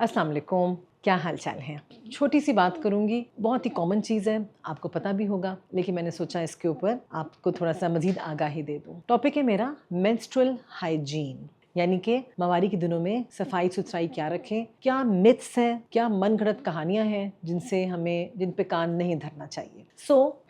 अस्सलाम वालेकुम, क्या हाल चाल है। छोटी सी बात करूंगी, बहुत ही कॉमन चीज़ है, आपको पता भी होगा, लेकिन मैंने सोचा इसके ऊपर आपको थोड़ा सा मजीद आगाही दे दूं। टॉपिक है मेरा मेंस्ट्रुअल हाइजीन, यानी कि माहवारी के दिनों में सफाई सुथराई क्या रखें, क्या मिथ्स हैं, क्या मन गढ़ंत कहानियां हैं जिन पे कान नहीं धरना चाहिए।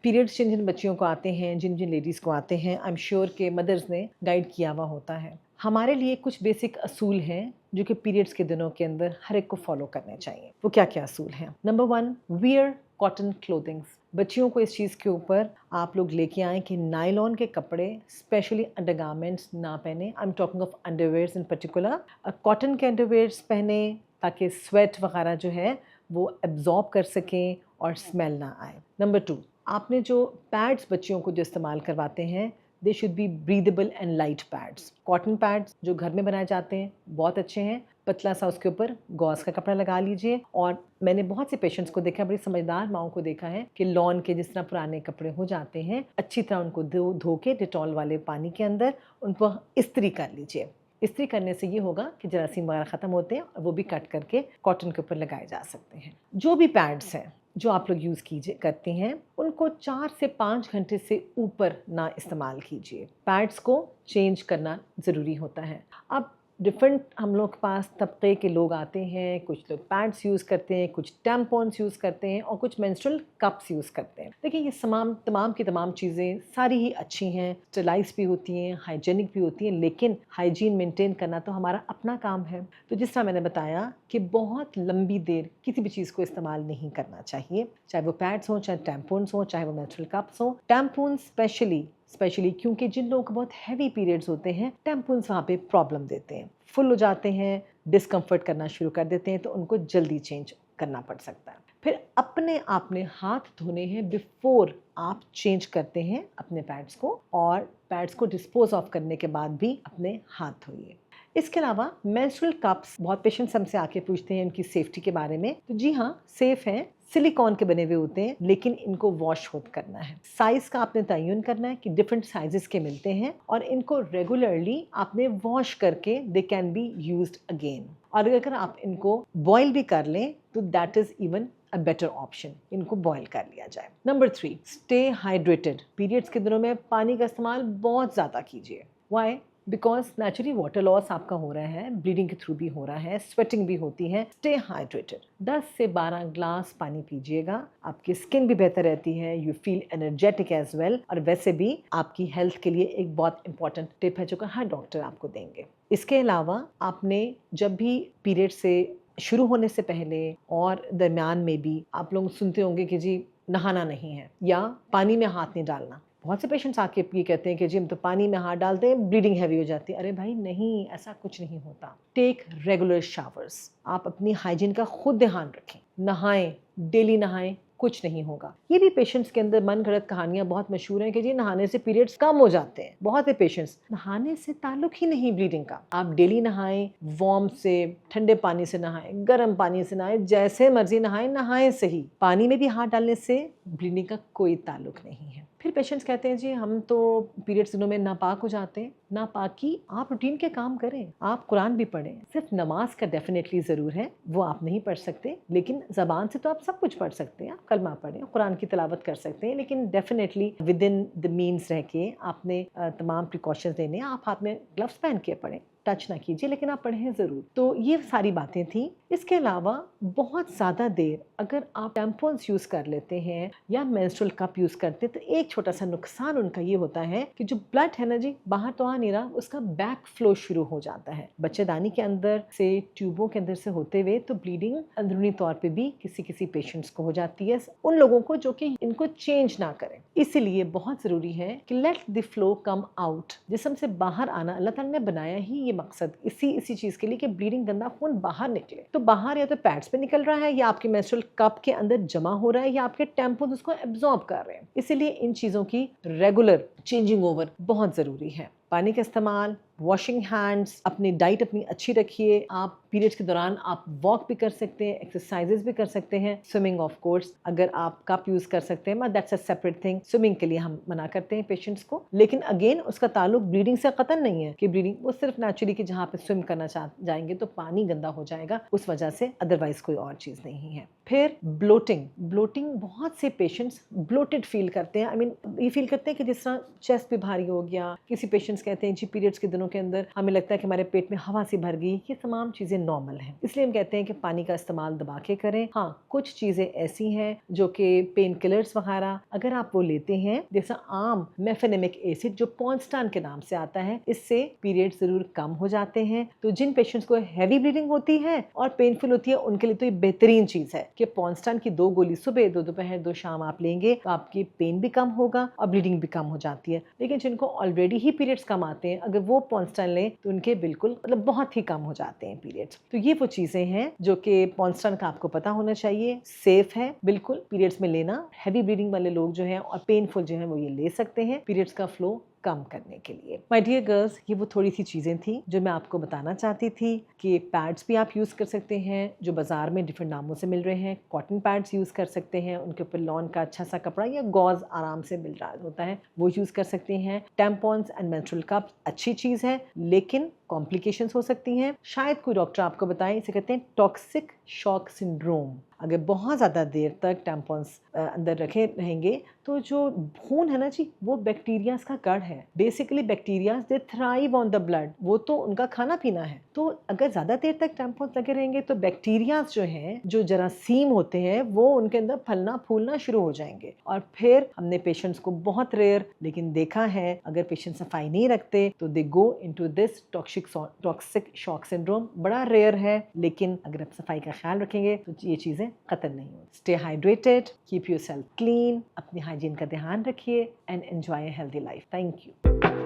पीरियड्स जिन जिन बच्चियों को आते हैं, जिन जिन लेडीज़ को आते हैं, आई एम श्योर के मदर्स ने गाइड किया हुआ होता है। हमारे लिए कुछ बेसिक असूल हैं जो कि पीरियड्स के दिनों के अंदर हर एक को फॉलो करने चाहिए। वो क्या क्या असूल हैं? Number 1, wear cotton clothings. बच्चियों को इस चीज़ के ऊपर आप लोग लेके आएँ कि नायलॉन के कपड़े, स्पेशली अंडरगारमेंट्स ना पहने। I am talking of underwears in particular. Cotton के अंडरवेयर्स पहने ताकि स्वेट वगैरह जो है वो एब्जॉर्ब कर सकें और स्मेल ना आए। नंबर 2, आपने जो पैड्स बच्चियों को जो इस्तेमाल करवाते हैं, they should be breathable and light pads. Cotton pads जो घर में बनाए जाते हैं बहुत अच्छे हैं, पतला सा उसके ऊपर गॉज का कपड़ा लगा लीजिए। और मैंने बहुत से पेशेंट्स को देखा, बड़ी समझदार माओं को देखा है कि लॉन के जिस तरह पुराने कपड़े हो जाते हैं, अच्छी तरह उनको धो के डिटॉल वाले पानी के अंदर उनको इस्त्री कर लीजिए। इस्त्री करने से ये होगा कि जरासीम वगैरह ख़त्म होते हैं और वो भी कट करके कॉटन के ऊपर लगाए जा सकते हैं। जो भी पैड्स हैं जो आप लोग यूज़ करते हैं, उनको 4 से 5 घंटे से ऊपर ना इस्तेमाल कीजिए। पैड्स को चेंज करना ज़रूरी होता है। अब डिफरेंट हम लोग के पास तबके के लोग आते हैं, कुछ लोग पैड्स यूज़ करते हैं, कुछ टैम्पॉन्स यूज़ करते हैं और कुछ मेंस्ट्रुअल कप्स यूज़ करते हैं। देखिए, ये तमाम की तमाम चीज़ें सारी ही अच्छी हैं, स्टेलाइज भी होती हैं, हाइजेनिक भी होती हैं, लेकिन हाइजीन मेंटेन करना तो हमारा अपना काम है। तो जिस तरह मैंने बताया कि बहुत लंबी देर किसी भी चीज़ को इस्तेमाल नहीं करना चाहिए, चाहे वो पैड्स हों, चाहे टैम्पॉन्स हों, चाहे वो मेंस्ट्रुअल कप्स हों। टैम्पॉन्स स्पेशली क्योंकि जिन लोगों को बहुत हैवी पीरियड्स होते हैं, टैम्पॉन्स वहाँ पे प्रॉब्लम देते हैं, फुल हो जाते हैं, डिस्कम्फर्ट करना शुरू कर देते हैं, तो उनको जल्दी चेंज करना पड़ सकता है। फिर अपने आपने हाथ धोने हैं बिफोर आप चेंज करते हैं अपने पैड्स को, और पैड्स को डिस्पोज ऑफ करने के बाद भी अपने हाथ धोइए। इसके अलावा मेंस्ट्रुअल कप्स, बहुत पेशेंट्स हमसे आके पूछते हैं उनकी सेफ्टी के बारे में। तो जी हाँ, सेफ हैं, सिलिकॉन के बने हुए होते हैं, लेकिन इनको वॉश खुद करना है। साइज का आपने तयन करना है कि डिफरेंट साइजेस के मिलते हैं, और इनको रेगुलरली आपने वॉश करके they can be used again. और अगर आप इनको बॉयल भी कर लें तो that is even a better option, इनको बॉयल कर लिया जाए। Number 3, stay hydrated. पीरियड्स के दिनों में पानी का इस्तेमाल बहुत ज़्यादा कीजिए। Why? Because naturally water loss आपका हो रहा है, ब्लीडिंग के थ्रू भी हो रहा है, स्वेटिंग भी होती है। Stay hydrated. 10 से 12 ग्लास पानी पीजिएगा, आपकी स्किन भी बेहतर रहती है, you feel energetic as well, और वैसे भी आपकी हेल्थ के लिए एक बहुत इंपॉर्टेंट टिप है जो कि हर डॉक्टर आपको देंगे। इसके अलावा आपने जब भी पीरियड से शुरू होने से पहले और दरमियान में भी आप लोग सुनते होंगे कि जी नहाना नहीं है या पानी में हाथ नहीं डालना। बहुत से पेशेंट्स आके ये कहते हैं कि जी हम तो पानी में हाथ डालते हैं, ब्लीडिंग हैवी हो जाती है। अरे भाई नहीं, ऐसा कुछ नहीं होता। Take regular showers. आप अपनी हाइजीन का खुद ध्यान रखें, नहाएं, डेली नहाएं, कुछ नहीं होगा। ये भी पेशेंट्स के अंदर मन गढ़ंत कहानियां बहुत मशहूर हैं कि जी नहाने से पीरियड्स कम हो जाते हैं। बहुत से पेशेंट्स, नहाने से ताल्लुक ही नहीं ब्लीडिंग का। आप डेली नहाएं, वार्म से, ठंडे पानी से नहाएं, गर्म पानी से नहाएं, जैसे मर्जी नहाएं, नहाएं सही। पानी में भी हाथ डालने से ब्लीडिंग का कोई ताल्लुक नहीं है। फिर पेशेंट्स कहते हैं जी हम तो पीरियड्स दिनों में नापाक हो जाते हैं। नापाकी, आप रूटीन के काम करें, आप कुरान भी पढ़ें। सिर्फ नमाज का डेफिनेटली ज़रूर है, वो आप नहीं पढ़ सकते, लेकिन ज़बान से तो आप सब कुछ पढ़ सकते हैं। आप कलमा पढ़ें, कुरान की तिलावत कर सकते हैं, लेकिन definitely with in the means रह के आपने तमाम प्रिकॉशंस लेने। आप हाथ में ग्लव्स पहन के पढ़ें, टच ना कीजिए, लेकिन आप पढ़ें ज़रूर। तो ये सारी बातें थी। इसके अलावा बहुत ज़्यादा देर अगर आप टैम्पॉन्स यूज़ कर लेते हैं या मेंस्ट्रुअल कप यूज़ करते हैं, तो एक छोटा सा नुकसान उनका ये होता है कि जो ब्लड है ना जी, बाहर तो आ नहीं रहा, उसका बैक फ्लो शुरू हो जाता है बच्चेदानी के अंदर से, ट्यूबों के अंदर से होते हुए। तो ब्लीडिंग अंदरूनी तौर पे भी किसी किसी पेशेंट्स को हो जाती है, उन लोगों को जो कि इनको चेंज ना करें। इसीलिए बहुत ज़रूरी है कि let the flow come out. जिस्म से बाहर आना, अल्लाह ताला ने बनाया ही ये मकसद इसी चीज़ के लिए कि ब्लीडिंग गंदा खून बाहर निकले। तो बाहर या तो पैड्स पे निकल रहा है, या आपके मेंस्ट्रुअल कप के अंदर जमा हो रहा है, या आपके टैम्पॉन्स उसको एब्जॉर्ब कर रहे हैं। इसीलिए इन चीज़ों की रेगुलर चेंजिंग ओवर बहुत ज़रूरी है। पानी का इस्तेमाल, वॉशिंग हैंड्स, अपनी डाइट अपनी अच्छी रखिए। आप पीरियड्स के दौरान आप वॉक भी कर सकते हैं, एक्सरसाइजेज भी कर सकते हैं, स्विमिंग ऑफ कोर्स अगर आप कप यूज़ कर सकते हैं, but that's a separate thing. Swimming के लिए हम मना करते हैं पेशेंट्स को, लेकिन अगेन उसका ताल्लुक ब्लीडिंग से कतन नहीं है कि ब्लीडिंग वो सिर्फ नेचुरली कि जहाँ पे स्विम करना जाएंगे तो पानी गंदा हो जाएगा उस वजह से, अदरवाइज कोई और चीज़ नहीं है। फिर ब्लोटिंग बहुत से पेशेंट्स ब्लोटेड फील करते हैं। ये फील करते हैं कि जिस तरह चेस्ट भी भारी हो गया। किसी पेशेंट्स कहते हैं जी पीरियड्स के दिनों के अंदर हमें लगता है कि हमारे पेट में हवा सी भर गई। ये तमाम चीज़ें नॉर्मल हैं, इसलिए हम कहते हैं कि पानी का इस्तेमाल दबा के करें। हाँ, कुछ चीज़ें ऐसी हैं जो कि पेन किलर्स वगैरह अगर आप वो लेते हैं, जैसा आम मेफेनेमिक एसिड जो पॉन्स्टान के नाम से आता है, इससे पीरियड ज़रूर कम हो जाते हैं। तो जिन पेशेंट्स को हैवी ब्लीडिंग होती है और पेनफुल होती है उनके लिए तो ये बेहतरीन चीज़ है कि पॉन्स्टान की 2 गोली सुबह, 2 दोपहर, 2 शाम आप लेंगे तो आपकी पेन भी कम होगा और ब्लीडिंग भी कम हो जाती है। लेकिन जिनको ऑलरेडी ही पीरियड्स कम आते हैं, अगर वो पॉन्स्टान लें तो उनके बिल्कुल बहुत ही कम हो जाते हैं पीरियड्स। तो ये वो चीज़ें हैं जो कि पॉन्स्टान का आपको पता होना चाहिए, सेफ है बिल्कुल पीरियड्स में लेना। हैवी ब्लीडिंग वाले लोग जो हैं और पेनफुल जो हैं वो ये ले सकते हैं पीरियड्स का फ्लो कम करने के लिए। माय डियर गर्ल्स, ये वो थोड़ी सी चीज़ें थी जो मैं आपको बताना चाहती थी कि पैड्स भी आप यूज़ कर सकते हैं जो बाज़ार में डिफरेंट नामों से मिल रहे हैं। कॉटन पैड्स यूज़ कर सकते हैं, उनके ऊपर लॉन का अच्छा सा कपड़ा या गॉज आराम से मिल रहा होता है वो यूज़ कर सकते हैं। टैम्पॉन्स एंड मेंस्ट्रुअल कप्स अच्छी चीज़ है, लेकिन कॉम्प्लिकेशंस हो सकती हैं। शायद कोई डॉक्टर आपको बताए, इसे कहते हैं टॉक्सिक शॉक सिंड्रोम। अगर बहुत ज़्यादा देर तक टैम्पॉन्स अंदर रखे रहेंगे तो जो खून है ना जी, वो बैक्टीरियाज का गढ़ है। Basically bacterias they thrive on the blood, वो तो उनका खाना पीना है। तो अगर ज़्यादा देर तक टैम्पॉन्स लगे रहेंगे तो बैक्टीरियाज जो हैं, जो जरासीम होते हैं, वो उनके अंदर फलना फूलना शुरू हो जाएंगे। और फिर हमने पेशेंट्स को बहुत रेयर लेकिन देखा है, अगर पेशेंट सफाई नहीं रखते तो they go into this toxic shock syndrome. बड़ा रेयर है, लेकिन अगर आप सफाई का ख्याल रखेंगे तो ये चीज़ें खत्म नहीं होती। Stay hydrated, keep yourself clean, अपनी हाइजीन का ध्यान रखिए and enjoy a healthy life. Thank you.